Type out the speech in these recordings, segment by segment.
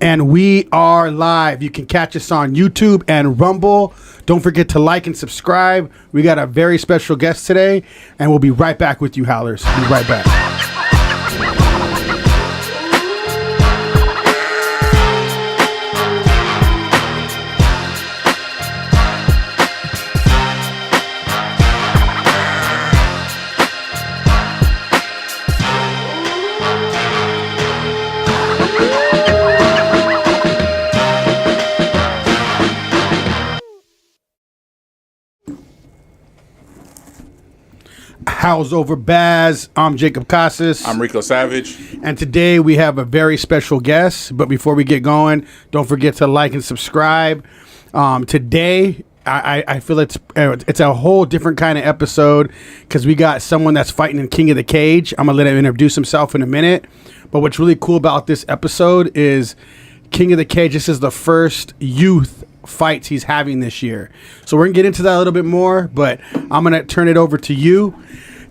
And we are live. You can catch us on YouTube and Rumble. Don't forget to like and subscribe. We got a very special guest today, and we'll be right back with you, Howlers. Be right back. How's over Baz? I'm Jacob Casas. I'm Rico Savage. And today we have a very special guest. But before we get going, don't forget to like and subscribe. Today, I feel it's a whole different kind of episode because we got someone that's fighting in King of the Cage. I'm going to let him introduce himself in a minute. But what's really cool about this episode is King of the Cage, this is the first youth fights he's having this year. So we're going to get into that a little bit more, but I'm going to turn it over to you.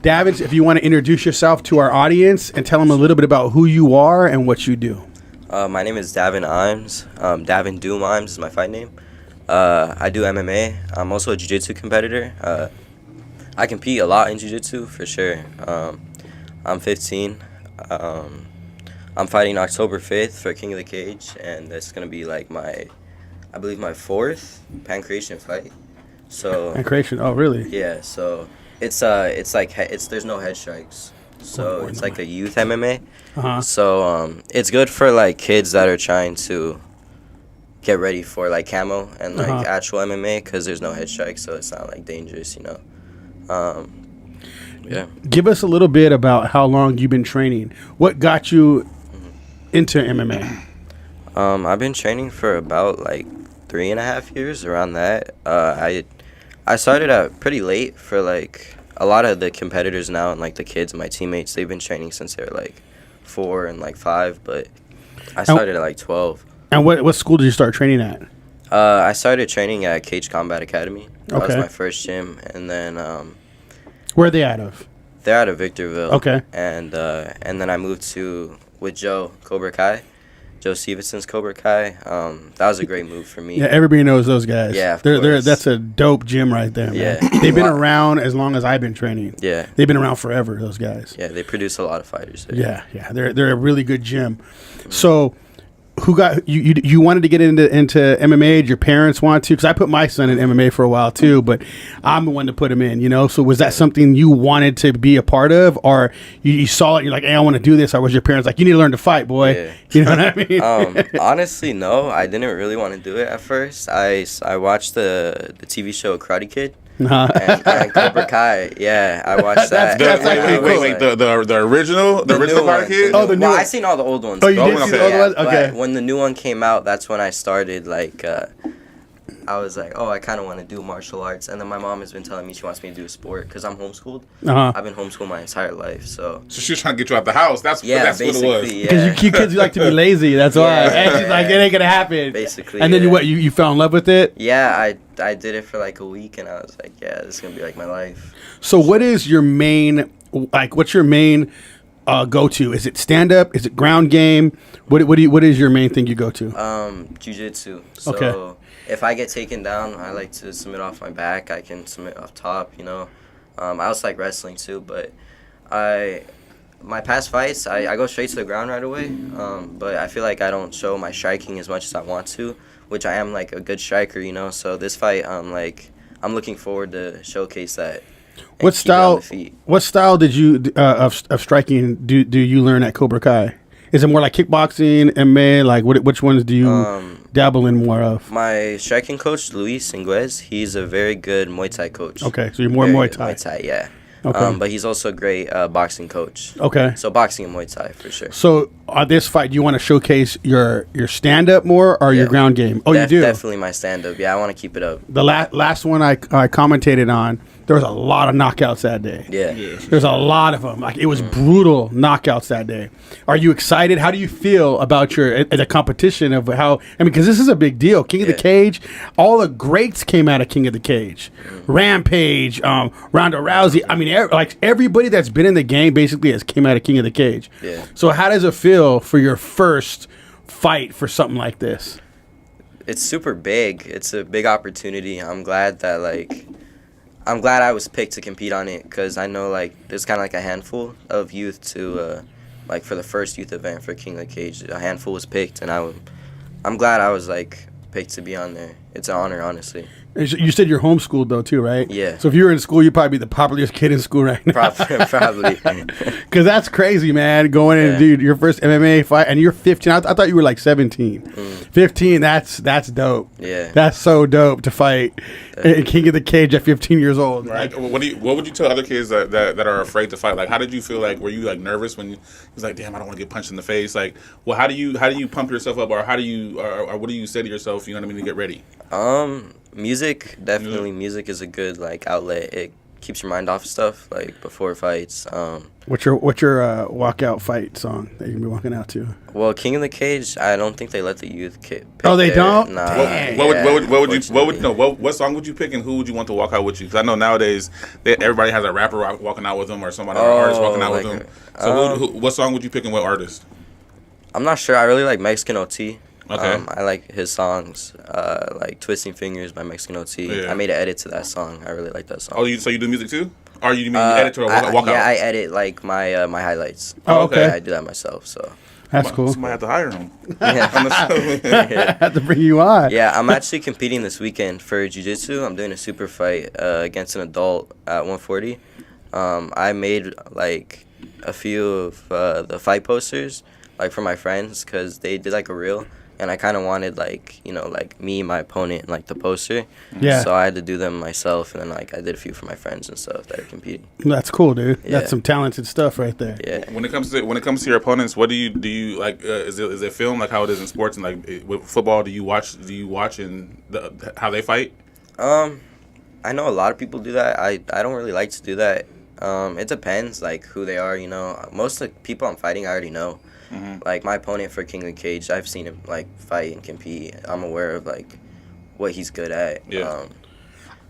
Davin, if you want to introduce yourself to our audience and tell them a little bit about who you are and what you do. My name is Davin IIams. Davin IIams is my fight name. I do MMA. I'm also a jiu-jitsu competitor. I compete a lot in jiu-jitsu for sure. I'm 15. I'm fighting October 5th for King of the Cage, and that's going to be like my fourth pancreation fight. So Pancreation, oh really? Yeah, so it's like there's no head strikes. So it's like a youth MMA. Uh-huh. So it's good for like kids that are trying to get ready for like camo and like actual MMA because there's no head strikes, so it's not like dangerous, you know. Yeah. Give us a little bit about how long you've been training. What got you into MMA? I've been training for about like 3.5 years, around that. I started out pretty late for like a lot of the competitors now and like the kids, my teammates, they've been training since they were like 4 and like 5, but I started at like 12. And what school did you start training at? I started training at Cage Combat Academy. That was Okay. my first gym, and then Where are they out of? they're out of Victorville. Okay. And then I moved with Joe Cobra Kai. Joe Stevenson's Cobra Kai. That was a great move for me. Yeah, everybody knows those guys. Yeah, of they're course. that's a dope gym right there, man. Yeah. They've been around as long as I've been training. Yeah. They've been around forever, those guys. Yeah, they produce a lot of fighters there. Yeah. They're a really good gym. So who got you wanted to get into MMA? Did your parents want to? Because I put my son in MMA for a while too, but I'm the one to put him in, you know? So was that something you wanted to be a part of, or you saw it and you're like, hey, I want to do this, or was your parents like, you need to learn to fight, boy? Yeah. You know what I mean? Honestly, no. I didn't really want to do it at first. I watched the TV show Karate Kid. And Cobra Kai, yeah, I watched that. That's actually cool. Wait, the original Karate Kid? Oh, the new well, one. I seen all the old ones. Oh, you did okay. see the old ones? But Okay. when the new one came out, that's when I started, like, I was like, oh, I kind of want to do martial arts. And then my mom has been telling me she wants me to do a sport because I'm homeschooled. I've been homeschooled my entire life, so. So she was trying to get you out the house. That's what it was. basically, Because you kids, you like to be lazy. That's why. Yeah. And she's like, it ain't gonna happen. Basically, And then yeah. you fell in love with it. Yeah, I did it for like a week, and I was like, yeah, this is gonna be like my life. So what is your main, like, what's your main go-to? Is it stand-up? Is it ground game? What is your main thing you go to? Jiu-jitsu. So Okay. if I get taken down, I like to submit off my back. I can submit off top, you know. I also like wrestling too, but my past fights, I go straight to the ground right away. But I feel like I don't show my striking as much as I want to, which I am like a good striker, you know. So this fight, I'm looking forward to showcase that. and What keep it on style? the feet. What style did you of striking do you learn at Cobra Kai? Is it more like kickboxing, MMA? Like which ones do you dabble in more of? My striking coach, Luis Inguez, he's a very good Muay Thai coach. Okay, so you're more Very Muay good Thai. Muay Thai, yeah. Okay. But he's also a great boxing coach. Okay. So boxing and Muay Thai for sure. So on this fight, do you want to showcase your stand-up more or your Yeah. ground game? Oh, you do? Definitely my stand-up. Yeah, I want to keep it up. The last one I commentated on, there was a lot of knockouts that day. Yeah. There's a lot of them. Like, it was brutal knockouts that day. Are you excited? How do you feel about the competition of how? I mean, because this is a big deal. King of the Cage. All the greats came out of King of the Cage. Rampage, Ronda Rousey. I mean, like everybody that's been in the game basically has came out of King of the Cage. Yeah. So how does it feel for your first fight for something like this? It's super big. It's a big opportunity. I'm glad I was picked to compete on it, because I know there's kind of a handful of youth to for the first youth event for King of the Cage. A handful was picked, and I'm glad I was picked to be on there. It's an honor, honestly. You said you're homeschooled though too, right? Yeah. So if you were in school, you'd probably be the popularest kid in school right now. Probably. Because that's crazy, man. Going in, dude, your first MMA fight, and you're 15. I thought you were 17. 15. That's dope. Yeah. That's so dope to fight King of the Cage at 15 years old. Right. What would you tell other kids that are afraid to fight? How did you feel? Were you nervous when you was damn, I don't want to get punched in the face? How do you pump yourself up, or how do you or what do you say to yourself? You know what I mean, to get ready. Music, definitely. Music is a good outlet. It keeps your mind off stuff before fights. What's your walkout fight song that you can be walking out to? Well, King of the Cage, I don't think they let the youth pick. Oh, they don't? Nah. What song would you pick, and who would you want to walk out with you? Because I know nowadays everybody has a rapper walking out with them, or somebody, or artist walking out with them. So what song would you pick, and what artist? I'm not sure. I really like Mexican OT. Okay. I like his songs, Twisting Fingers by Mexican OT. Yeah. I made an edit to that song. I really like that song. Oh, so you do music too? Or you mean you edit to a walkout? Yeah, I edit my my highlights. Oh, okay. I do that myself, so. That's cool. Somebody have to hire him. I have to bring you on. Yeah, I'm actually competing this weekend for jiu-jitsu. I'm doing a super fight against an adult at 140. I made a few of the fight posters for my friends, because they did a reel. And I kind of wanted, me, my opponent, and, the poster. Yeah. So I had to do them myself, and then, I did a few for my friends and stuff that are competing. That's cool, dude. Yeah. That's some talented stuff right there. Yeah. When it comes to your opponents, what do you like? Is it film how it is in sports, and with football? Do you watch and how they fight? I know a lot of people do that. I don't really like to do that. It depends, who they are, Most of the people I'm fighting, I already know. Mm-hmm. My opponent for King of the Cage, I've seen him fight and compete. I'm aware of what he's good at. Yeah.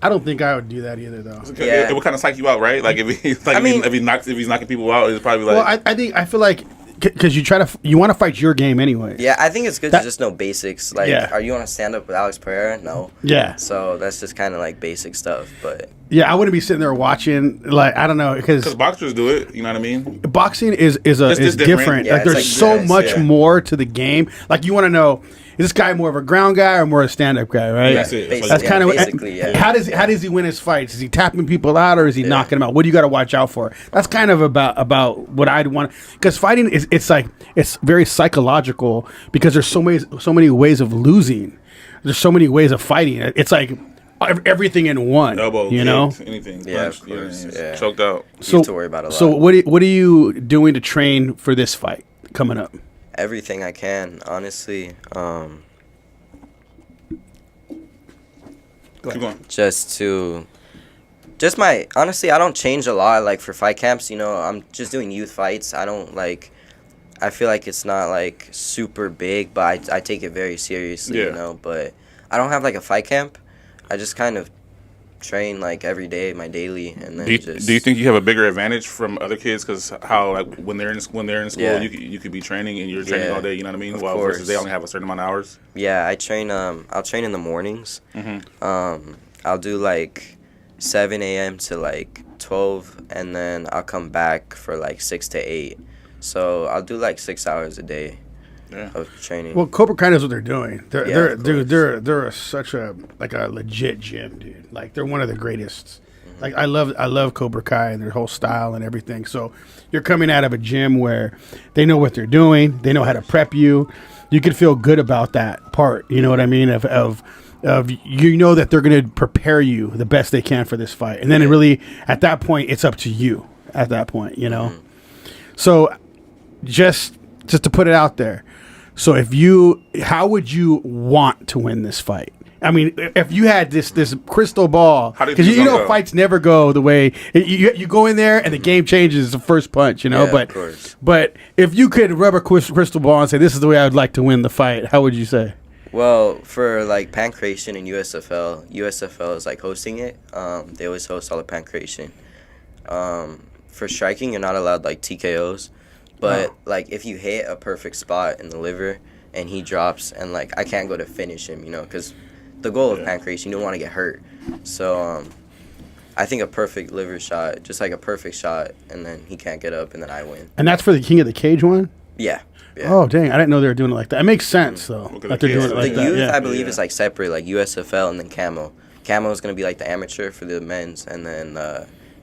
I don't think I would do that either, though. Yeah. It would kind of psych you out, right? If he's knocking people out, it's probably Well, I feel like because you want to fight your game anyway. Yeah, I think it's good to just know basics. Are you want to stand up with Alex Pereira? No. Yeah. So that's just kind of basic stuff, but. Yeah, I wouldn't be sitting there watching I don't know, because boxers do it. You know what I mean? Boxing is different. Yeah, there's so much more to the game. You want to know, is this guy more of a ground guy or more a stand-up guy? Right. That's it. That's kind of basically. Yeah. How does he win his fights? Is he tapping people out or is he knocking them out? What do you got to watch out for? That's kind of about what I'd want, because fighting it's very psychological, because there's so many ways of losing. There's so many ways of fighting. It's everything in one. Elbow, kick, anything. Yeah, punch, of course. Yeah. Choked out. You have to worry about a lot. So what are you doing to train for this fight coming up? Everything I can, honestly. Keep going. Honestly, I don't change a lot. For fight camps, I'm just doing youth fights. I don't I feel like it's not super big, but I take it very seriously, But I don't have a fight camp. I just kind of train every day, my daily, and then do you think you have a bigger advantage from other kids, because how when they're in school you could be training and you're training all day, you know what I mean? Of course. Versus they only have a certain amount of hours. Yeah, I train. I'll train in the mornings. Mm-hmm. I'll do 7 a.m. to 12, and then I'll come back for 6 to 8. So I'll do 6 hours a day. Yeah. Of training. Well, Cobra Kai knows what they're doing. They're such a legit gym, dude. They're one of the greatest. I love Cobra Kai and their whole style and everything. So you're coming out of a gym where they know what they're doing. They know how to prep you. You can feel good about that part. You know what I mean? Of that they're going to prepare you the best they can for this fight, and then it really at that point it's up to you. At that point, Mm-hmm. So just to put it out there. So how would you want to win this fight? I mean, if you had this crystal ball, because fights never go the way you go in there and the game changes the first punch, Yeah, but of course. But if you could rub a crystal ball and say this is the way I would like to win the fight, how would you say? Well, for Pancration and USFL is hosting it. They always host all the Pancration. For striking, you're not allowed TKOs. But if you hit a perfect spot in the liver, and he drops, and like I can't go to finish him, you know, because the goal of pancreas, you don't want to get hurt. So I think a perfect liver shot, just like a perfect shot, and then he can't get up, and then I win. And that's for the King of the Cage one? Yeah. Oh, dang. I didn't know they were doing it like that. It makes sense, though, that they're doing it like the that. youth, Yeah. I believe, is like separate, like USFL and then Camo. Camo is going to be like the amateur for the men's, and then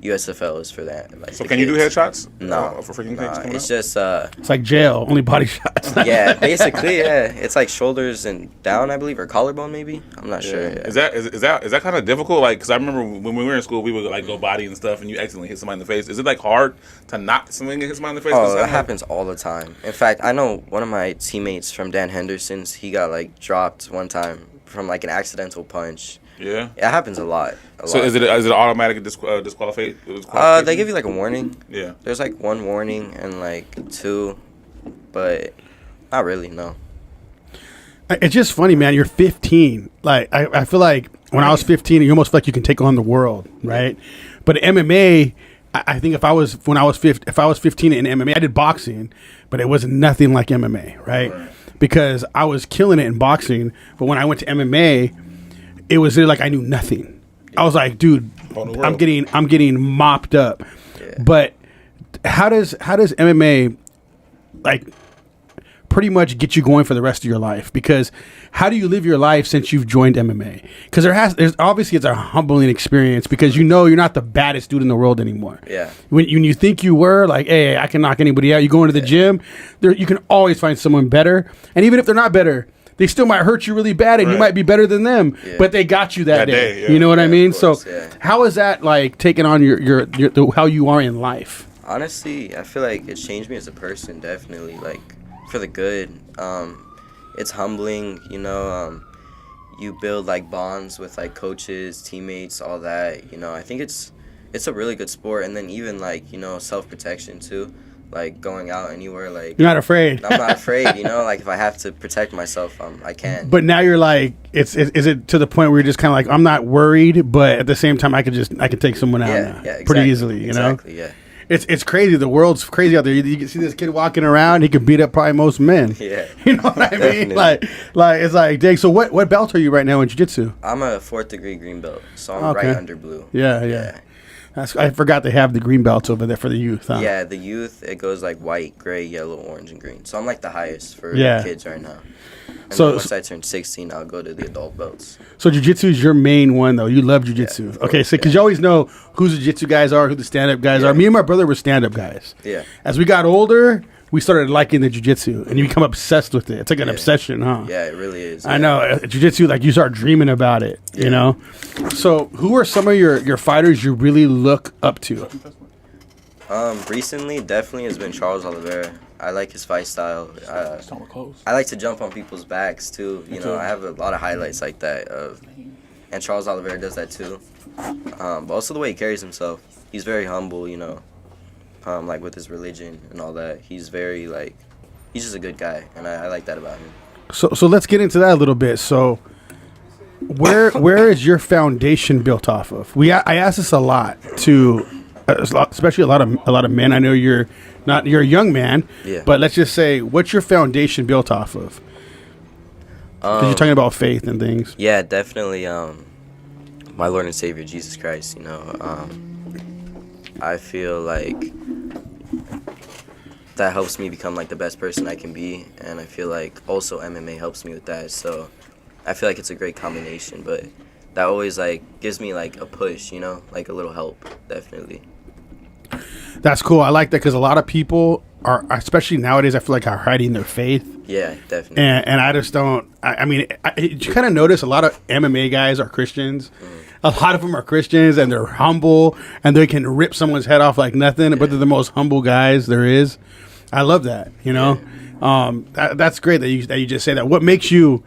USFL is for that. Like, So can you do headshots? No. For freaking things coming it's up? just... It's like jail, only body shots. yeah, basically, yeah. It's like shoulders and down, I believe, or collarbone maybe. I'm not sure. Yeah. Is that kind of difficult? Like, because I remember when we were in school, we would like go body and stuff, and you accidentally hit somebody in the face. Is it like hard to not something hit somebody in the face? Oh, that happens all the time. In fact, I know one of my teammates from Dan Henderson's. He got like dropped one time from like an accidental punch. Yeah. It happens a lot. So is it automatic disqualified? They give you like a warning. Yeah. There's like one warning and like two, but not really. No. It's just funny, man. You're 15. Like I feel like when I was 15, you almost feel like you can take on the world, right? But MMA, I think if I was 15 in MMA, I did boxing, but it was nothing like MMA, right? Because I was killing it in boxing, but when I went to MMA, it was like I knew nothing. I was like, dude, I'm getting mopped up. Yeah. But how does MMA like pretty much get you going for the rest of your life? Because how do you live your life since you've joined MMA? Because there's obviously it's a humbling experience because you know you're not the baddest dude in the world anymore. Yeah. When you think you were like, hey, I can knock anybody out. You go into the gym, you can always find someone better, and even if they're not better, they still might hurt you really bad, and you might be better than them, but they got you that day. Yeah. You know what I mean? Course, so, how is that like taking on your how you are in life? Honestly, I feel like it's changed me as a person, definitely, like for the good. It's humbling, you know. You build like bonds with like coaches, teammates, all that. You know, I think it's a really good sport, and then even like, you know, self-protection too. Like going out anywhere, like You're not afraid. I'm not afraid, you know. Like if I have to protect myself, I can. But now you're like, is it to the point where you're just kind of like, I'm not worried, but at the same time, I could take someone out now exactly, pretty easily, you know. Exactly, yeah. It's crazy. The world's crazy out there. You can see this kid walking around. He could beat up probably most men. Yeah. You know what I mean? Like it's like, dang. So what belt are you right now in jiu-jitsu? I'm a 4th degree green belt, so I'm right under blue. Yeah. I forgot they have the green belts over there for the youth. Huh? Yeah, the youth, it goes like white, gray, yellow, orange, and green. So I'm like the highest for kids right now. And so then once I turn 16, I'll go to the adult belts. So jiu-jitsu is your main one, though. You love jiu-jitsu. Yeah, okay, so because you always know who the jiu-jitsu guys are, who the stand-up guys are. Me and my brother were stand-up guys. Yeah. As we got older, we started liking the jiu-jitsu, and you become obsessed with it. It's like an obsession, huh? Yeah, it really is. I know. Jiu-jitsu, like you start dreaming about it, you know? So who are some of your fighters you really look up to? Recently, definitely has been Charles Oliveira. I like his fight style. I like to jump on people's backs, too. You know, I have a lot of highlights like that. And Charles Oliveira does that, too. But also the way he carries himself. He's very humble, you know. Like with his religion and all that. He's very, like, he's just a good guy. And I like that about him. So let's get into that a little bit. So where is your foundation built off of? I ask this a lot to, especially a lot of men. I know you're a young man, but let's just say, what's your foundation built off of? Because you're talking about faith and things. Yeah, definitely. My Lord and Savior Jesus Christ. You know, I feel like that helps me become like the best person I can be, and I feel like also MMA helps me with that. So I feel like it's a great combination, but that always like gives me like a push, you know, like a little help, definitely. That's cool. I like that because a lot of people are, especially nowadays, I feel like are hiding their faith. Yeah, definitely. And I just don't. I mean, you kind of notice a lot of MMA guys are Christians. A lot of them are Christians, and they're humble, and they can rip someone's head off like nothing. But they're the most humble guys there is. I love that. You know, that's great that you just say that. What makes you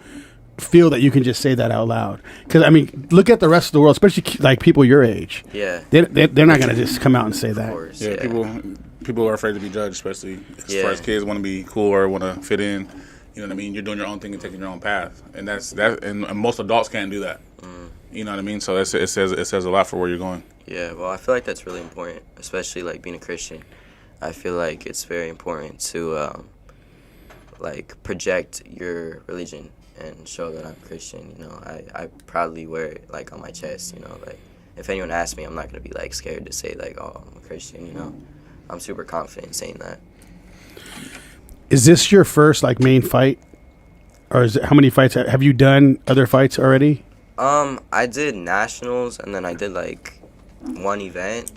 feel that you can just say that out loud? Because I mean, look at the rest of the world, especially like people your age. Yeah, they're not gonna just come out and say that. Course, yeah, people are afraid to be judged, especially as far as kids want to be cool or want to fit in. You know what I mean? You're doing your own thing and taking your own path, and that's that. And most adults can't do that. You know what I mean? So it says a lot for where you're going. Yeah, well, I feel like that's really important, especially like being a Christian. I feel like it's very important to like project your religion and show that I'm Christian. You know, I proudly wear it like on my chest. You know, like if anyone asks me, I'm not gonna be like scared to say like, oh, I'm a Christian. You know, I'm super confident saying that. Is this your first like main fight, or is it, how many fights have you done? Other fights already? I did nationals and then I did like one event.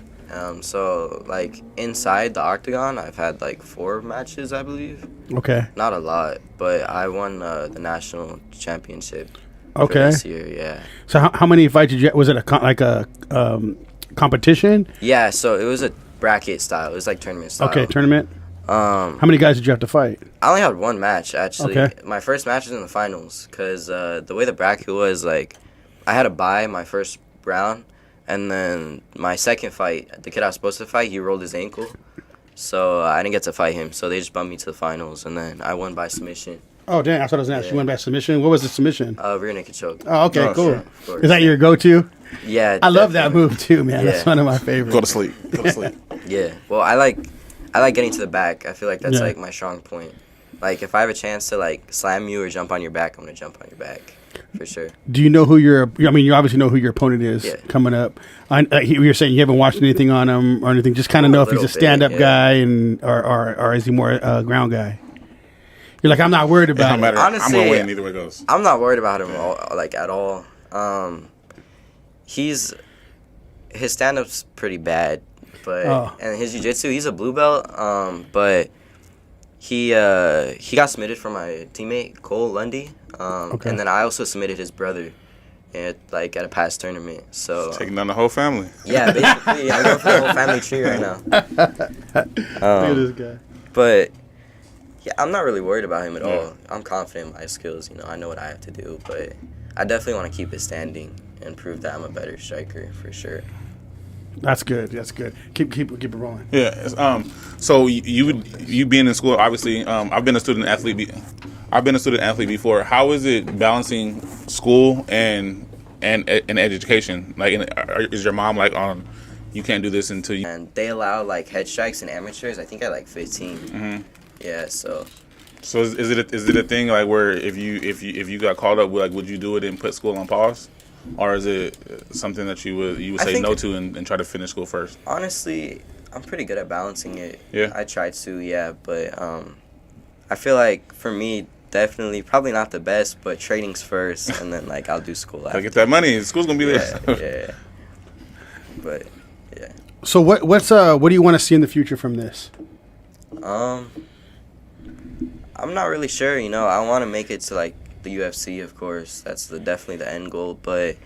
So like inside the octagon, I've had like 4 matches, I believe. Okay. Not a lot, but I won the national championship. Okay. For this year, yeah. So how many fights did you? Was it a competition? Yeah, so it was a bracket style. It was like tournament style. Okay, tournament. How many guys did you have to fight? I only had 1 match actually. Okay. My first match was in the finals because the way the bracket was, like, I had to bye my first round, and then my second fight, the kid I was supposed to fight, he rolled his ankle, so I didn't get to fight him. So they just bumped me to the finals, and then I won by submission. Oh, damn! I thought I was going to ask. You went by submission. What was the submission? Rear naked choke. Oh, okay, Oh, cool. sure, of course. Is that your go-to? Yeah, I love that definitely. move too, man. That's Yeah. one of my favorites. Go to sleep. Go to sleep. Yeah. Well, I like getting to the back. I feel like that's Yeah. like my strong point. Like if I have a chance to like slam you or jump on your back, I'm gonna jump on your back for sure. Do you know who I mean, you obviously know who your opponent is Yeah. coming up. You're saying you haven't watched anything on him or anything. Just kind of A know if he's a little bit, stand-up yeah. guy and or is he more a ground guy? You're like, I'm not worried It about don't it. matter. I'm Honestly, gonna win either way it goes. I'm not worried about him like at all. His stand-up's pretty bad, but and his jiu-jitsu, he's a blue belt. But he got submitted from my teammate Cole Lundy. Okay. And then I also submitted his brother at a past tournament. So Taking down the whole family. yeah, basically I'm going for the whole family tree right now. Look at this guy. But yeah, I'm not really worried about him at all. I'm confident in my skills. You know, I know what I have to do, but I definitely want to keep it standing and prove that I'm a better striker for sure. That's good. That's good. Keep it rolling. Yeah. So you being in school, obviously, I've been a student athlete. I've been a student athlete before. How is it balancing school and education? Like, is your mom like on? You can't do this until you. And they allow like head strikes and amateurs. I think at like 15. Mm-hmm. Yeah. So So is it a thing like where if you got called up, like would you do it and put school on pause, or is it something that you would I say think no to and try to finish school first? honestly, I'm pretty good at balancing it. Yeah. I tried to. Yeah, but I feel like for me, definitely probably not the best, but training's first, and then like I'll do school Gotta after. get that money. School's gonna be there. Yeah. But yeah. So what do you want to see in the future from this? I'm not really sure. You know, I want to make it to like the UFC, of course. That's definitely the end goal. But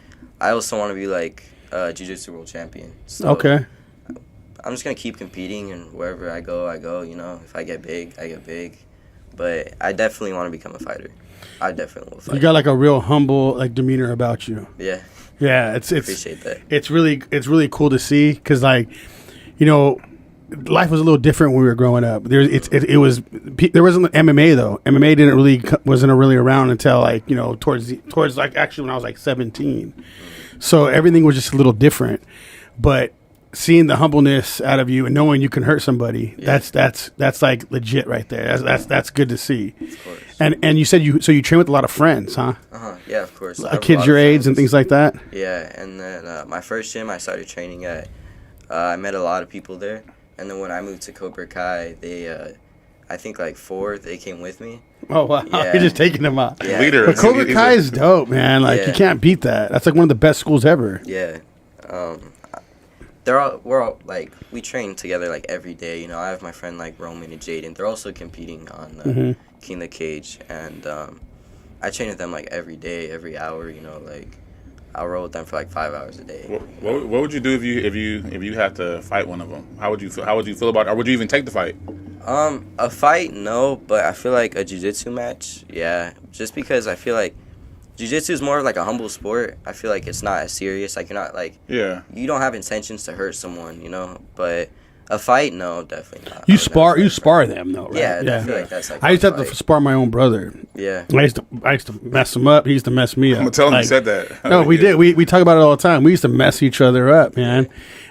I also want to be like a jiu-jitsu world champion. So Okay. I'm just gonna keep competing, and wherever I go, I go. You know, if I get big, I get big. But I definitely want to become a fighter. I definitely will fight. You got like a real humble like demeanor about you. Yeah, Yeah, it's appreciate that. it's really cool to see because like, you know, life was a little different when we were growing up. There wasn't MMA though. MMA wasn't really around until like, you know, towards like actually when I was like 17. So everything was just a little different. But seeing the humbleness out of you and knowing you can hurt somebody, that's like legit right there. That's good to see. Of course. And you said you train with a lot of friends, huh? Yeah, of course. I have a Kids lot your of age and friends. things like that. Yeah, and then my first gym I started training at, I met a lot of people there. And then when I moved to Cobra Kai, they, I think like 4, they came with me. Oh wow, Yeah. you're just taking them out. Yeah. Leader. But Cobra He's Kai a- is dope, man. Like you Yeah. can't beat that. That's like one of the best schools ever. Yeah. We're all like, we train together like every day. You know, I have my friend like Roman and Jaden. They're also competing on King of the Cage. And I train with them like every day, every hour, you know, like I'll roll with them for like 5 hours a day. What would you do if you had to fight one of them? How would you feel about it? Or would you even take the fight? A fight, no, but I feel like a jiu-jitsu match, yeah. Just because I feel like jiu-jitsu is more of like a humble sport. I feel like it's not as serious. Like you're not like, Yeah. you don't have intentions to hurt someone, you know. But a fight, no, definitely not. I You would never fight. spar them though, right? Yeah, I feel like that's like I used to have a to fight. spar my own brother. Yeah. I used to mess him up. He used to mess me up. I'm gonna tell him Like, you said that. No, we did. We talk about it all the time. We used to mess each other up, man.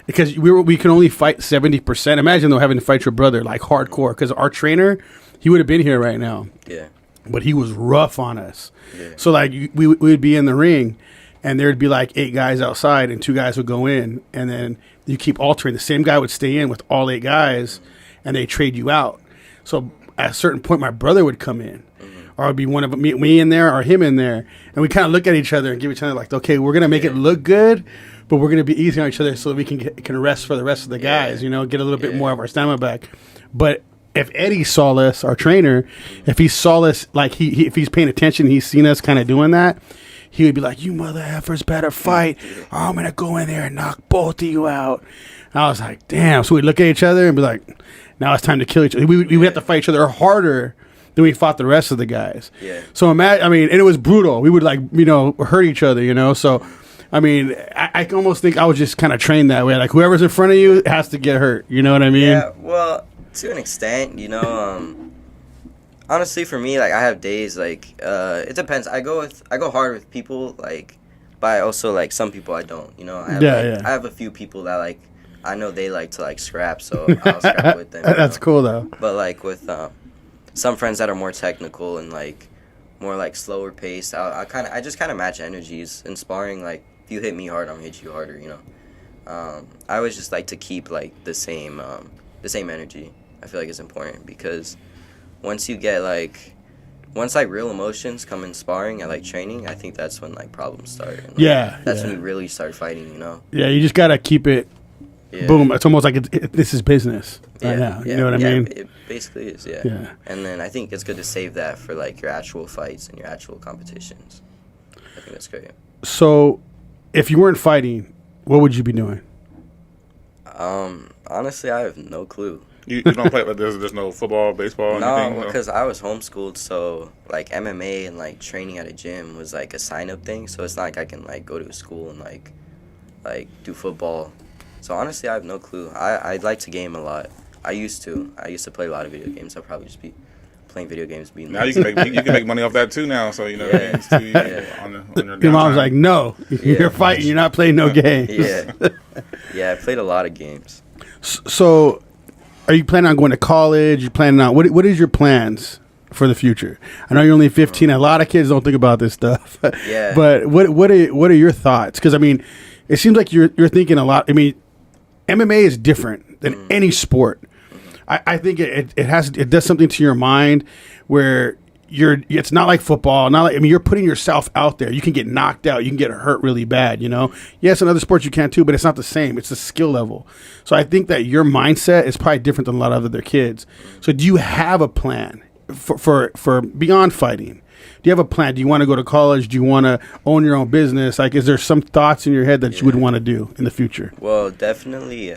Because we can only fight 70%. Imagine though having to fight your brother like hardcore. Because our trainer, he would have been here right now. Yeah. But he was rough on us. Yeah. So like we would be in the ring, and there'd be like 8 guys outside, and 2 guys would go in, and then you keep altering. The same guy would stay in with all 8 guys, and they trade you out. So at a certain point, my brother would come in, or it'd be one of me in there or him in there, and we kind of look at each other and give each other like, okay, we're gonna make it look good, but we're gonna be easy on each other so that we can rest for the rest of the guys. You know, get a little bit more of our stamina back. But if Eddie saw us, our trainer, if he saw us, like if he's paying attention, he's seen us kind of doing that, he would be like, "You mother effers better fight, or I'm gonna go in there and knock both of you out." And I was like, "Damn!" So we'd look at each other and be like, "Now it's time to kill each other." We would have to fight each other harder than we fought the rest of the guys. Yeah. So imagine, I mean, and it was brutal. We would like, hurt each other, So, I mean, I almost think I was just kind of trained that way. Like whoever's in front of you has to get hurt. You know what I mean? Yeah. Well, to an extent, honestly, for me, like I have days like it depends. I go hard with people, like, but I also like some people I don't. I have a few people that like I know they like to like scrap, so I'll scrap with them. That's cool though. But like with some friends that are more technical and like more like slower paced, I just kind of match energies in sparring. Like if you hit me hard, I'm gonna hit you harder. I always just like to keep like the same energy. I feel like it's important because once real emotions come in sparring and like training, I think that's when like problems start. And, that's when we really start fighting. Yeah, you just gotta keep it. Yeah. Boom! It's almost like this is business right now. You know what I mean? It basically is. Yeah. And then I think it's good to save that for like your actual fights and your actual competitions. I think that's great. So, if you weren't fighting, what would you be doing? Honestly, I have no clue. You don't play, like, there's no football, baseball, anything? No, because I was homeschooled, so like MMA and like training at a gym was like a sign up thing. So it's not like I can like go to a school and like do football. So honestly, I have no clue. I like to game a lot. I used to play a lot of video games. I'll probably just be playing video games. Now you can make money off that too now. So on your mom's like, no, you're fighting. You're not playing no games. Yeah, I played a lot of games. So, are you planning on going to college? You planning on what is your plans for the future? I know you're only 15. A lot of kids don't think about this stuff. Yeah. But what are your thoughts? Because I mean, it seems like you're thinking a lot. I mean, MMA is different than any sport. I think it does something to your mind where it's not like football. You're putting yourself out there. You can get knocked out. You can get hurt really bad. Yes, in other sports you can too, but it's not the same. It's the skill level. So I think that your mindset is probably different than a lot of other kids. So do you have a plan for beyond fighting? Do you have a plan? Do you want to go to college? Do you want to own your own business? Like, is there some thoughts in your head that you would want to do in the future? Well, definitely.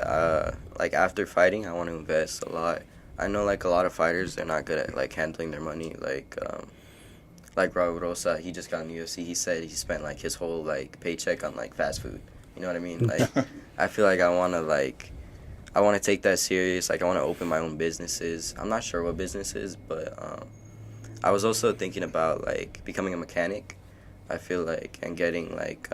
Like after fighting, I want to invest a lot. I know like a lot of fighters, they're not good at like handling their money. Like Robert Rosa, he just got in the UFC. He said he spent like his whole like paycheck on like fast food. You know what I mean? Like, I feel like I want to take that serious. Like I want to open my own businesses. I'm not sure what business is, but I was also thinking about like becoming a mechanic. I feel like and getting like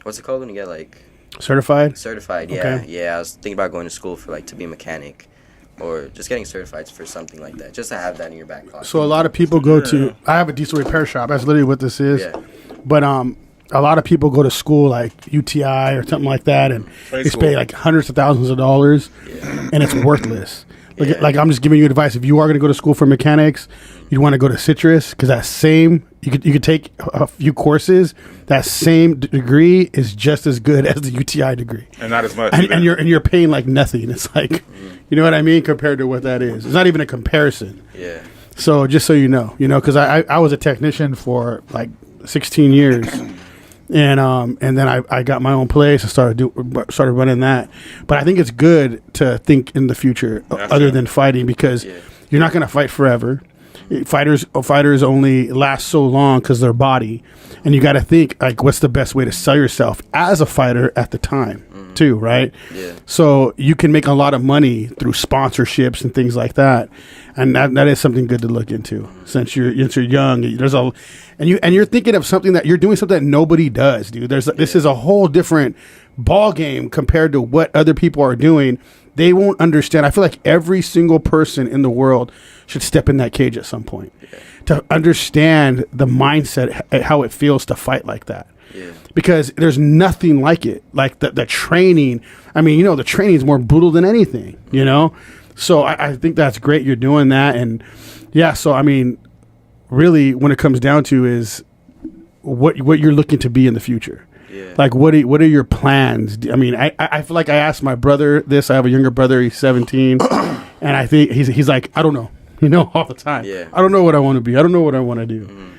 what's it called when you get like certified? Certified, yeah. Okay. Yeah, I was thinking about going to school for like to be a mechanic or just getting certified for something like that. Just to have that in your back pocket. So a lot of people go to I have a diesel repair shop. That's literally what this is. Yeah. But a lot of people go to school like UTI or something like that and they pay like hundreds of thousands of dollars and it's worthless. Like I'm just giving you advice. If you are going to go to school for mechanics, you'd want to go to Citrus because you could take a few courses. That same degree is just as good as the UTI degree, and not as much. And you're paying like nothing. It's like, you know what I mean, compared to what that is. It's not even a comparison. Yeah. So just so you know, because I was a technician for like 16 years. And then I got my own place and started running that. But I think it's good to think in the future other than fighting because you're not going to fight forever. Fighters only last so long because their body, and you got to think like what's the best way to sell yourself as a fighter at the time too, right? Yeah. So you can make a lot of money through sponsorships and things like that, and that is something good to look into since you're young. And you're thinking of something that you're doing something that nobody does, dude. This is a whole different ball game compared to what other people are doing. they won't understand. I feel like every single person in the world should step in that cage at some point to understand the mindset, how it feels to fight like that. Yeah. Because there's nothing like it. Like the training. I mean, the training is more brutal than anything, So I think that's great you're doing that. And yeah, so I mean, really when it comes down to is what you're looking to be in the future. Yeah. Like what are your plans? I mean, I feel like I asked my brother this. I have a younger brother, he's 17. And I think he's like, I don't know, all the time. Yeah. I don't know what I want to be. I don't know what I want to do. Mm-hmm.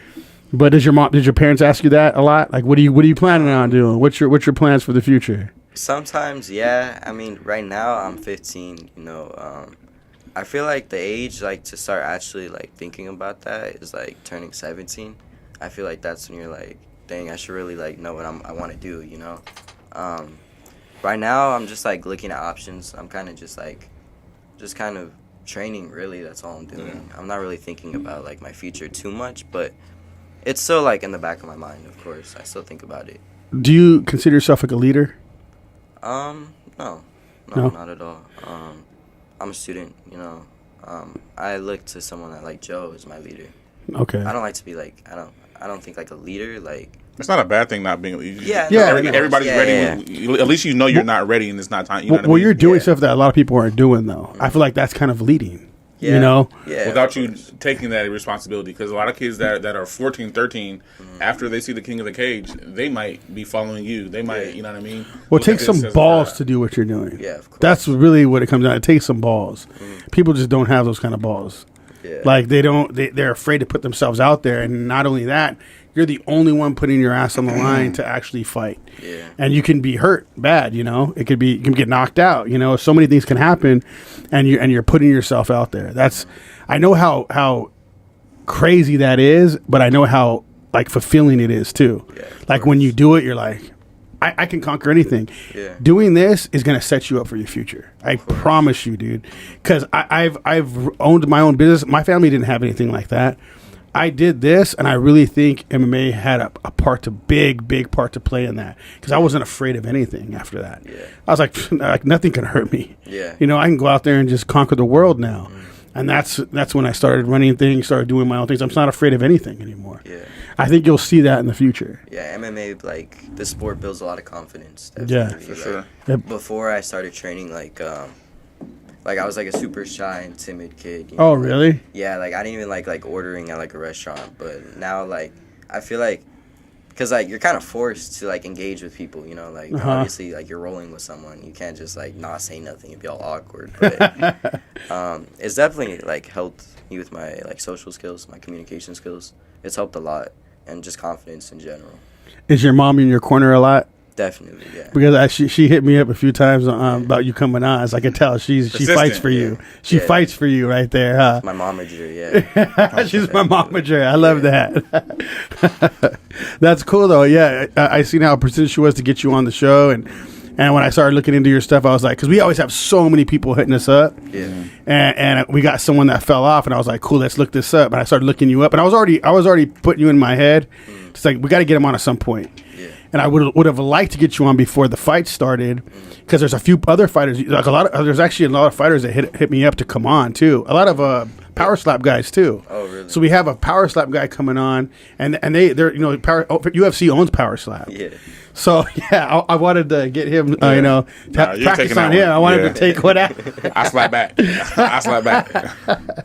But did your parents ask you that a lot? Like, what are you planning on doing? What's your plans for the future? Sometimes, yeah. I mean, right now I'm 15. I feel like the age like to start actually like thinking about that is like turning 17. I feel like that's when you're like, dang, I should really like know what I want to do. Right now I'm just like looking at options. I'm kind of just kind of training. Really, that's all I'm doing. I'm not really thinking about like my future too much, but it's still like in the back of my mind. Of course, I still think about it. Do you consider yourself like a leader? No, No? not at all. I'm a student, I look to someone like Joe as my leader. Okay. I don't like to be like, I don't think like a leader, like. It's not a bad thing not being. Yeah. Everybody's ready. At least you're not ready, and it's not time. Well, you're doing stuff that a lot of people aren't doing, though. I feel like that's kind of leading. Yeah. Without you taking that responsibility, because a lot of kids that are 14, 13, after they see the King of the Cage, they might be following you. They might, you know what I mean? Well, it takes some balls to do what you're doing. Yeah, of course. That's really what it comes down to. It takes some balls. People just don't have those kind of balls. Yeah. Like they're afraid to put themselves out there, and not only that, you're the only one putting your ass on the line to actually fight. Yeah. And you can be hurt bad, you can get knocked out, so many things can happen, and you're putting yourself out there. I know how crazy that is, but I know how like fulfilling it is too. Yeah, like when you do it, you're like, I can conquer anything. Yeah. Doing this is going to set you up for your future. I promise you, dude. Because I've owned my own business. My family didn't have anything like that. I did this, and I really think MMA had a big part to play in that. Because I wasn't afraid of anything after that. Yeah. I was like nothing can hurt me. Yeah. I can go out there and just conquer the world now. And that's when I started running things, started doing my own things. I'm not afraid of anything anymore. Yeah. I think you'll see that in the future. Yeah, MMA, like, the sport builds a lot of confidence. Yeah. Definitely. For sure. Yep. Before I started training, like I was, like, a super shy and timid kid. Oh, really? Yeah, like, I didn't even like ordering at, like, a restaurant. But now, like, I feel like, because, like, you're kind of forced to, like, engage with people, like, obviously, like, you're rolling with someone. You can't just, like, not say nothing and be all awkward. But it's definitely, like, helped me with my, like, social skills, my communication skills. It's helped a lot. And just confidence in general. Is your mom in your corner a lot? Definitely, yeah. Because she hit me up a few times about you coming on. As I can tell, she fights for you. She fights for you right there, huh? My momager, yeah. She's my momager. I love that. That's cool though. Yeah, I seen how persistent she was to get you on the show, and when I started looking into your stuff, I was like, because we always have so many people hitting us up. Yeah. And we got someone that fell off, and I was like, cool, let's look this up. And I started looking you up, and I was already putting you in my head. It's like we got to get him on at some point. Yeah. And I would have liked to get you on before the fight started, because there's a few other fighters. Like there's actually a lot of fighters that hit me up to come on too. A lot of power slap guys too. Oh, really? So we have a power slap guy coming on, and they're UFC owns power slap. Yeah. So yeah, I wanted to get him, practice on him. I wanted to take what out. I slap back.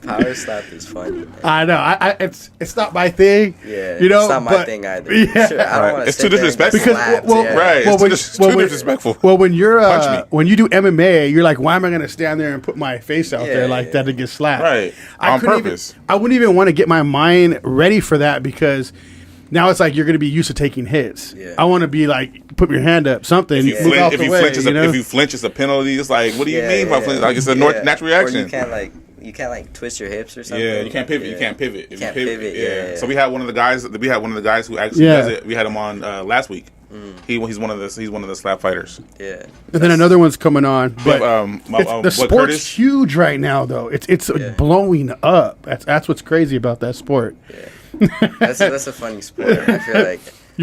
Power slap is funny, man. I know. It's not my thing. Yeah. You know, it's not my thing either. Yeah. Sure, I don't want to. It's too disrespectful. It's too disrespectful. Well, when you're when you do MMA, you're like, why am I going to stand there and put my face out there like that to get slapped? Right. On purpose. I wouldn't even want to get my mind ready for that, because now it's like you're going to be used to taking hits. Yeah. I want to be like, put your hand up, something. If you flinch, it's a penalty. It's like, what do you mean by flinch? Like, it's a natural reaction. Or you can't twist your hips or something. Yeah, you can't pivot. You can't pivot. You can't pivot. Yeah. So we had one of the guys. Who actually does it. We had him on last week. He's one of the slap fighters. Yeah. And then another one's coming on. But the sport's Curtis? huge right now, though. It's blowing up. That's what's crazy about that sport. Yeah. That's a funny sport. I feel like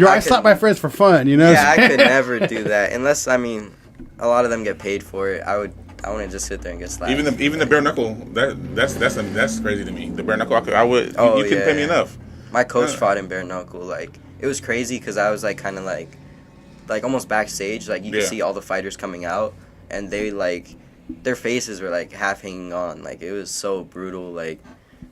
I slap my friends for fun, you know? Yeah, I could never do that unless, I mean, a lot of them get paid for it. I would I wouldn't just sit there and get slapped. Even the bare knuckle, that's crazy to me. The bare knuckle, I would. Oh, you couldn't pay me enough. My coach fought in bare knuckle. Like, it was crazy because I was like kind of like almost backstage. Like, you could see all the fighters coming out, and they like their faces were like half hanging on. Like, it was so brutal. Like,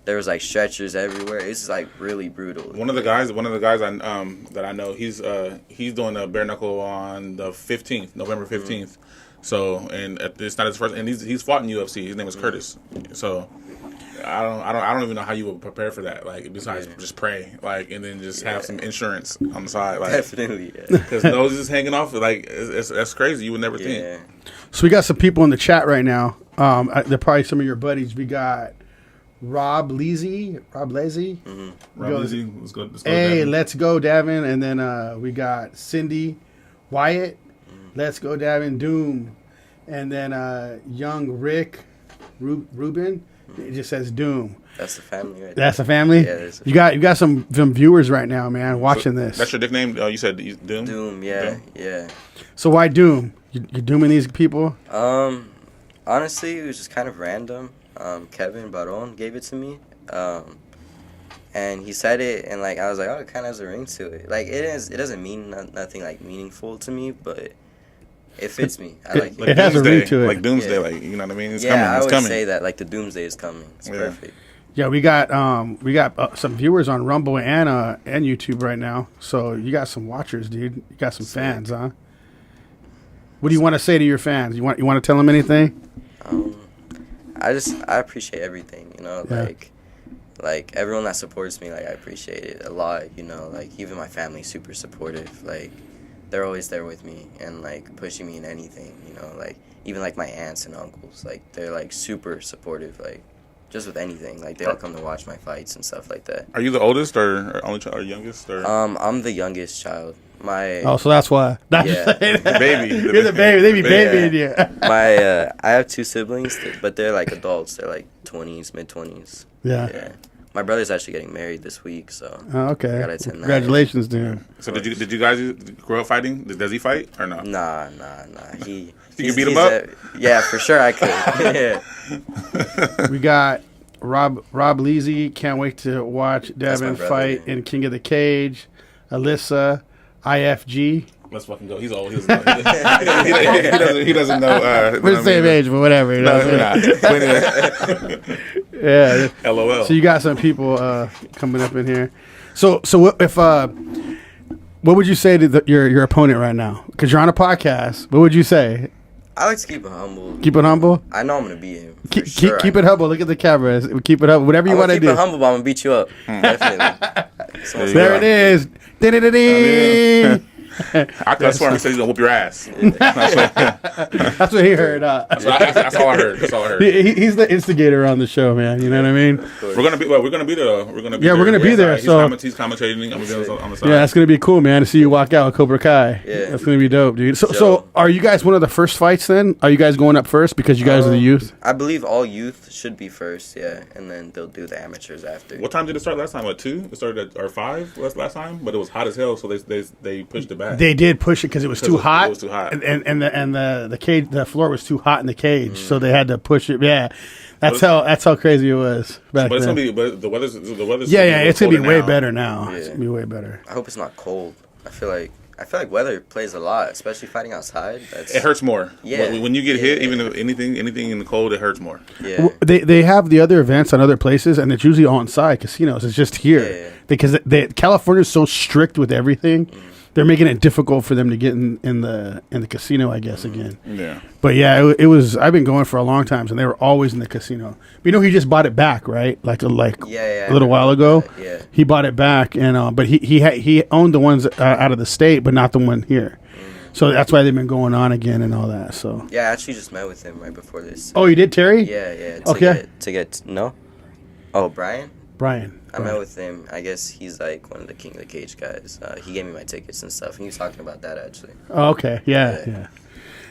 there was like stretchers everywhere. It's like really brutal. One of the guys that I know, he's doing a bare knuckle on the 15th, November 15th. So, and it's not his first, and he's fought in UFC. His name is Curtis. So, I don't even know how you would prepare for that. Like, besides just pray, like, and then just have some insurance on the side. Like, Definitely, because nose is hanging off. Like, that's crazy. You would never think. So we got some people in the chat right now. They're probably some of your buddies. We got Rob Lazy. Rob Lazy, let's go. Hey, let's go, Davin. And then we got Cindy Wyatt. Let's go, Davin. Doom. And then young Rick Rubin. It just says Doom. That's the family right there. That's the family? Yeah. You got some viewers right now, man, watching this. That's your nickname? You said Doom? Doom, yeah. Doom? Yeah. So why Doom? You're dooming these people? Honestly, it was just kind of random. Kevin Baron gave it to me. And he said it, and like I was like, oh, it kind of has a ring to it. Like, it doesn't mean nothing like meaningful to me, but it fits me. I like it. It has a ring to it. Like Doomsday, like, you know what I mean? It's coming. It's I would coming. say that, like, the Doomsday is coming. It's perfect. Yeah, we got some viewers on Rumble and YouTube right now. So you got some watchers, dude. You got some fans, huh? What do you want to say to your fans? You want to tell them anything? I appreciate everything, you know, like everyone that supports me, like, I appreciate it a lot, you know, like, even my family's super supportive, like, they're always there with me and, like, pushing me in anything, you know, like, even, like, my aunts and uncles, like, they're, like, super supportive, like, just with anything, like, they all come to watch my fights and stuff like that. Are you the oldest or only child or youngest? Or? I'm the youngest child. So that's why. The baby. You're the baby. They be babying you. I have two siblings, but they're, like, adults. They're, like, 20s, mid-20s. Yeah. My brother's actually getting married this week, so. Oh, okay. I gotta attend that. Congratulations, dude. So did you guys grow up fighting? Does he fight or no? Nah. You can beat him up? Yeah, for sure I could. Yeah. We got Rob Leasy. Can't wait to watch Davin fight in King of the Cage. Alyssa, IFG. Let's fucking go. He's old. He doesn't know. He doesn't know. We're the same age, but whatever. You know we're not. Yeah. LOL. So you got some people coming up in here. So if what would you say to your opponent right now? Because you're on a podcast. What would you say? I like to keep it humble. Keep it humble? I know I'm going to beat him. Keep it humble. Look at the camera. Keep it humble. Whatever you want to do. Keep it humble, but I'm going to beat you up. Definitely. There it is. I could have sworn he said he's going to whoop your ass. That's what he heard. That's all I heard. That's all I heard. He's the instigator on the show, man. You know what I mean? We're gonna be there though. We're gonna be there. So he's commentating. I'm gonna be on the side. Yeah, that's gonna be cool, man. To see you walk out with Cobra Kai. Yeah, that's gonna be dope, dude. So are you guys one of the first fights then? Are you guys going up first because you guys are the youth? I believe all youth should be first, yeah, and then they'll do the amateurs after. What time did it start last time? What, 2? It started at 5 last time, but it was hot as hell, so they pushed it back. They did push it because it was too hot. It was too hot, and the cage, the floor was too hot in the cage, so they had to push it. Yeah, that's how crazy it was back then. It's gonna be, but the weather's yeah, it's gonna be way better now. Yeah. It's gonna be way better. I hope it's not cold. I feel like weather plays a lot, especially fighting outside. It hurts more. Yeah, when you get hit, even if anything in the cold, it hurts more. Yeah, well, they have the other events on other places, and it's usually on site casinos. It's just here because California is so strict with everything. They're making it difficult for them to get in the casino, I guess, again. Yeah. But yeah, it was. I've been going for a long time, and they were always in the casino. But you know, he just bought it back, right? Like a little while ago. Yeah. He bought it back, and but he owned the ones out of the state, but not the one here. So that's why they've been going on again and all that. So yeah, I actually just met with him right before this. Oh, you did, Terry? Yeah. Okay. Brian. I met with him. I guess he's like one of the King of the Cage guys. He gave me my tickets and stuff, and he was talking about that actually. Oh, okay. Yeah.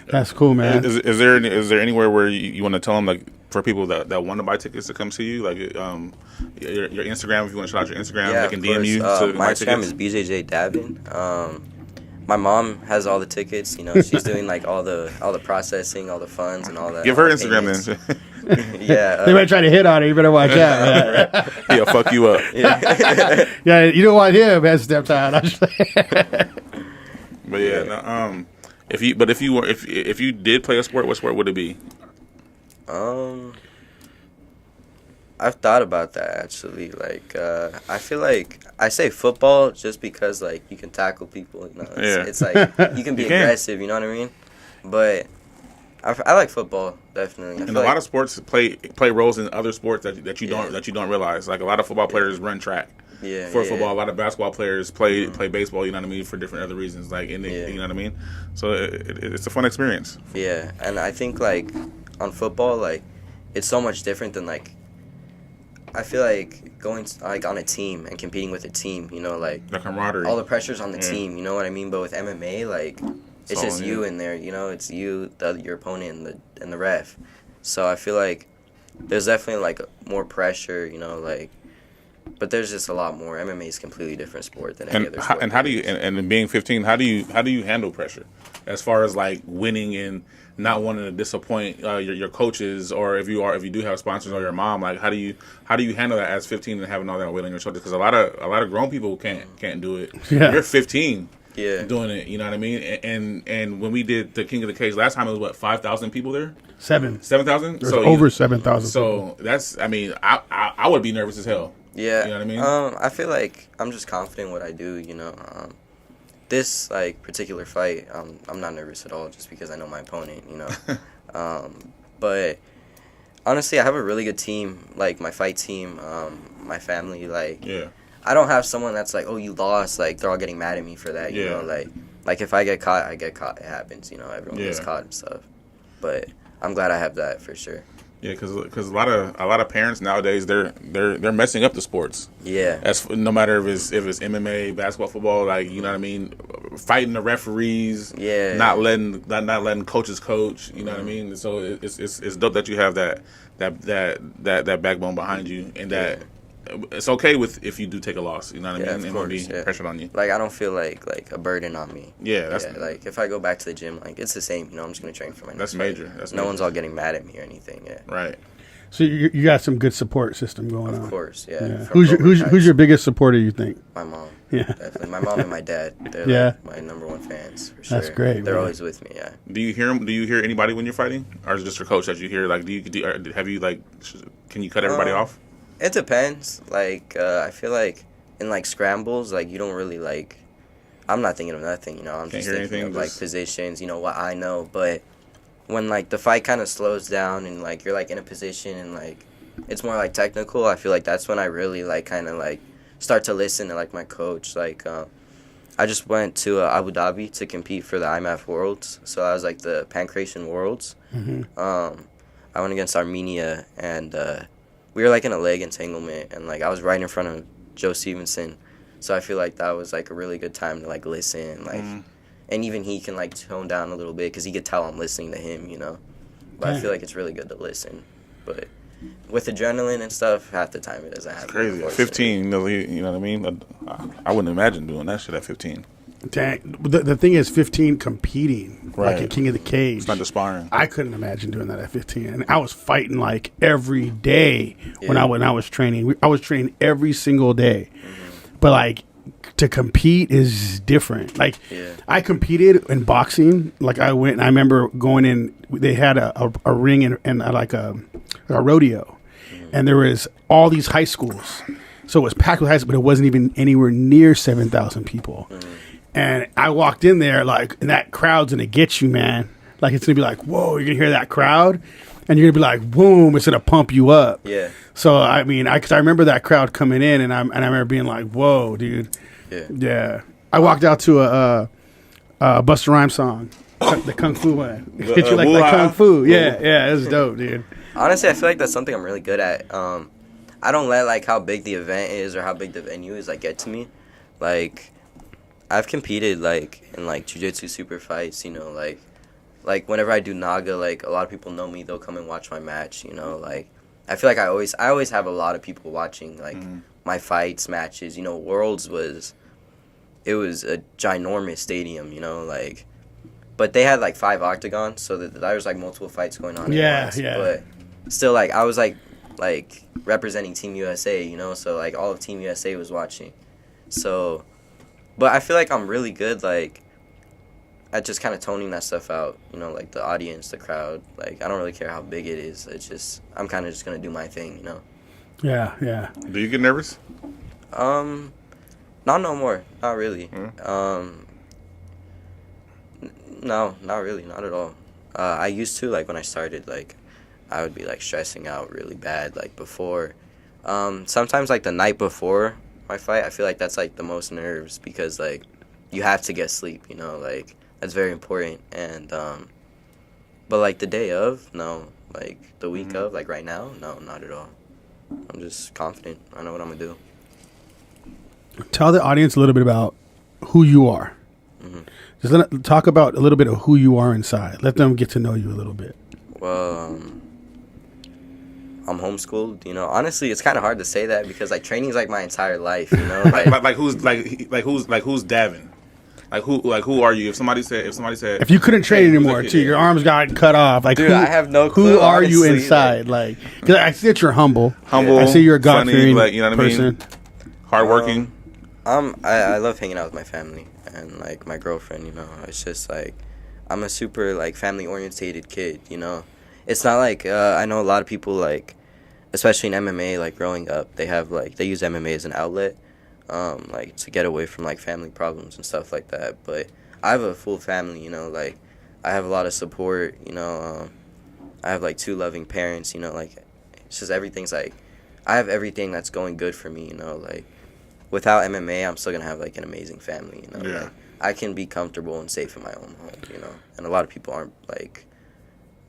That's cool, man. Is there anywhere where you want to tell them, like, for people that want to buy tickets to come see you, like your Instagram, if you want to shout out your Instagram, they can DM you. My Instagram is BJJ Davin. My mom has all the tickets. You know, she's doing like all the processing, all the funds, and all that. Give all her the Instagram payments. then. Yeah. They might try to hit on her. You better watch out. He'll fuck you up. Yeah, you don't want him as stepchild. But yeah, no, if you did play a sport, what sport would it be? I've thought about that actually. Like, I feel like I say football just because like you can tackle people. You know, it's like you can be aggressive. You know what I mean? But I like football definitely. And a lot of sports play roles in other sports that you don't realize. Like a lot of football players run track. Yeah, for football, a lot of basketball players play baseball. You know what I mean, for different other reasons. Like, you know what I mean. So it's a fun experience. Yeah, and I think like on football, like it's so much different than like. I feel like going like on a team and competing with a team. You know, like the camaraderie. All the pressure's on the team. You know what I mean? But with MMA, like it's just you in there. You know, it's you, your opponent, and the ref. So I feel like there's definitely like more pressure. You know, like. But there's just a lot more. MMA is a completely different sport than any other sport. And how do you, and being 15, how do you handle pressure as far as like winning and not wanting to disappoint your coaches, or if you do have sponsors or your mom, like how do you handle that as 15 and having all that weight on your shoulders? Because a lot of grown people can't do it. Yeah. You're 15. Yeah. Doing it, you know what I mean? And when we did the King of the Cage last time, it was what, 5,000 people there? 7,000. So over 7,000. So that's, I mean, I would be nervous as hell. Yeah. You know what I mean? I feel like I'm just confident in what I do, you know. This like particular fight, I'm not nervous at all just because I know my opponent, you know. But honestly, I have a really good team, like my fight team, my family, like I don't have someone that's like, oh, you lost, like they're all getting mad at me for that, you know, like if I get caught, I get caught. It happens, you know, everyone gets caught and stuff. But I'm glad I have that for sure. Yeah, because a lot of parents nowadays they're messing up the sports. Yeah. No matter if it's MMA, basketball, football, like, you know what I mean, fighting the referees. Yeah. Not letting coaches coach. You know what I mean. So it's dope that you have that backbone behind you, and that it's okay if you do take a loss. You know what I mean. Of course, it won't be pressured on you. Like I don't feel like a burden on me. Yeah, that's like if I go back to the gym, like it's the same. You know, I'm just gonna train for my. That's major. That's no major. one's all getting mad at me or anything. Yeah. Right. So you got some good support system going on. Of course, yeah. Who's your biggest supporter, you think? My mom. Yeah. Definitely. My mom and my dad. They're like my number one fans for sure. That's great. They're always with me. Yeah. Do you hear anybody when you're fighting, or is it just your coach that you hear? Like, have you like, can you cut everybody off? It depends. Like, I feel like in like scrambles, like you don't really like. I'm not thinking of nothing. You know, I'm just thinking of like positions. You know what I know, but when like the fight kind of slows down and like you're like in a position and like it's more like technical, I feel like that's when I really like kind of like start to listen to like my coach. Like, I just went to Abu Dhabi to compete for the IMAF Worlds, so I was like the Pancration Worlds. Mm-hmm. I went against Armenia and. We were like in a leg entanglement, and like I was right in front of Joe Stevenson, so I feel like that was like a really good time to like listen, like, and even he can like tone down a little bit because he could tell I'm listening to him, you know. But I feel like it's really good to listen, but with adrenaline and stuff, half the time it doesn't happen. It's crazy. 15, you know what I mean? I wouldn't imagine doing that shit at 15. Dang. The thing is, 15 competing, right, like a King of the Cage. It's not the sparring. I couldn't imagine doing that at 15. And I was fighting like every day when I was training. I was training every single day. Mm-hmm. But like to compete is different. Like I competed in boxing. Like I went and I remember going in, they had a ring and like a rodeo. Mm-hmm. And there was all these high schools. So it was packed with high schools, but it wasn't even anywhere near 7,000 people. Mm-hmm. And I walked in there, like, and that crowd's going to get you, man. Like, it's going to be like, whoa, you're going to hear that crowd, and you're going to be like, boom, it's going to pump you up. Yeah. So, I mean, because I remember that crowd coming in, and I remember being like, whoa, dude. Yeah. I walked out to a Busta Rhymes song, the Kung Fu one. Hit you like Kung Fu. Yeah, it was dope, dude. Honestly, I feel like that's something I'm really good at. I don't let, like, how big the event is or how big the venue is, like, get to me. Like... I've competed, like, in, like, jiu-jitsu super fights, you know, like, whenever I do Naga, like, a lot of people know me, they'll come and watch my match, you know, like, I feel like I always have a lot of people watching, like, my fights, matches, you know, Worlds was it was a ginormous stadium, you know, like, but they had like 5 octagons, so that there was like multiple fights going on. Yeah, at once. yeah. But still, like, I was like representing Team USA, you know, so like all of Team USA was watching. So, but I feel like I'm really good, like, at just kind of toning that stuff out, you know, like the audience, the crowd. Like, I don't really care how big it is. It's just, I'm kind of just going to do my thing, you know. Yeah, yeah. Do you get nervous? Not no more. Not really. No, not really. Not at all. I used to, like, when I started, like, I would be, like, stressing out really bad, like, before. Sometimes, like, the night before my fight, I feel like that's, like, the most nerves because, like, you have to get sleep, you know, like, that's very important. And, but, like, the day of, no. Like, the week of, like, right now, no, not at all. I'm just confident. I know what I'm going to do. Tell the audience a little bit about who you are. Just talk about a little bit of who you are inside. Let them get to know you a little bit. Well, I'm homeschooled. You know, honestly, it's kind of hard to say that because like training is like my entire life. You know, who's Davin? Like who are you? If somebody said if you couldn't train anymore, too, your arms got cut off. Like, dude, I have no clue. Who are honestly, you inside? Like, cause I see that you're humble. Humble. I see you're a God-fearing like, you know what person. I mean? Hardworking. I love hanging out with my family and like my girlfriend. You know, it's just like I'm a super like family orientated kid. You know, it's not like I know a lot of people like, especially in MMA, like growing up, they have like they use MMA as an outlet. Like to get away from like family problems and stuff like that. But I have a full family, you know, like I have a lot of support, you know, I have like 2 loving parents, you know, like it's just everything's like, I have everything that's going good for me, you know, like without MMA, I'm still gonna have like an amazing family, you know, yeah. Like, I can be comfortable and safe in my own home, you know, and a lot of people aren't like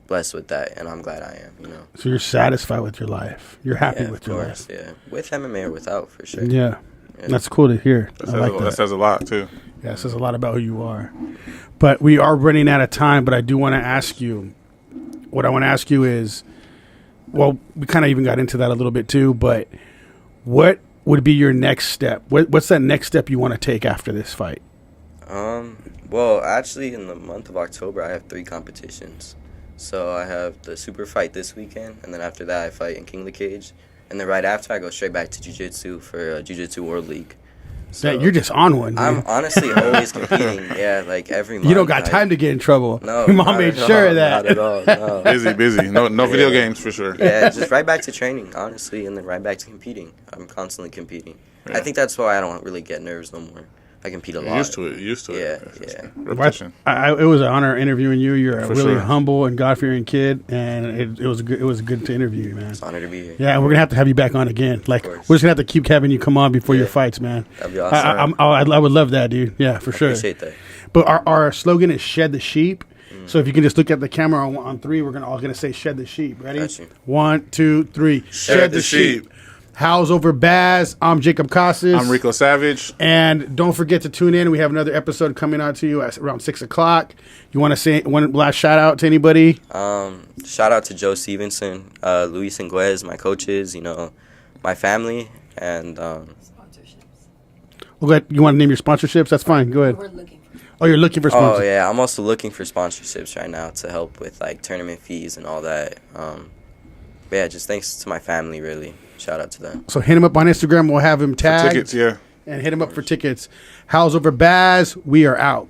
blessed with that, and I'm glad I am, you know. So you're satisfied with your life. You're happy with your life. Yeah, with MMA or without, for sure. Yeah. That's cool to hear. That says a lot, too. Yeah, it says a lot about who you are. But we are running out of time, but I do want to ask you, what I want to ask you is, well, we kind of even got into that a little bit too, but what would be your next step? What's that next step you want to take after this fight? Well, actually, in the month of October, I have 3 competitions. So I have the super fight this weekend, and then after that, I fight in King of the Cage. And then right after, I go straight back to Jiu-Jitsu for Jiu-Jitsu World League. So you're just on one, dude. I'm honestly always competing. Yeah, like every month. You don't got time to get in trouble. No, your mom made sure of that. Not at all. No. Busy. No video games for sure. Yeah, just right back to training, honestly, and then right back to competing. I'm constantly competing. Yeah. I think that's why I don't really get nerves no more. I compete a lot. Used to it. Yeah. Repetition. It was an honor interviewing you. You're a really sure. humble and God-fearing kid, and it was good to interview you, man. It's an honor to be here. Yeah, we're gonna have to have you back on again. Like, we're just gonna have to keep having you come on before your fights, man. That'd be awesome. I would love that, dude. Yeah, for sure. Appreciate that. But our slogan is "Shed the Sheep." So if you can just look at the camera on 3, we're all gonna say "Shed the Sheep." Ready? 1, 2, 3. Shed the sheep. How's over Baz? I'm Jacob Casas. I'm Rico Savage. And don't forget to tune in. We have another episode coming out to you at around 6 o'clock. You want to say one last shout out to anybody? Shout out to Joe Stevenson, Luis Inguez, my coaches, you know, my family, and sponsorships. Well, go ahead. You want to name your sponsorships? That's fine. Go ahead. We're looking for. Oh, you're looking for sponsors. Oh yeah, I'm also looking for sponsorships right now to help with like tournament fees and all that. But yeah, just thanks to my family, really. Shout out to them. So hit him up on Instagram. We'll have him tagged. For tickets, yeah. And hit him up for tickets. How's over Baz? We are out.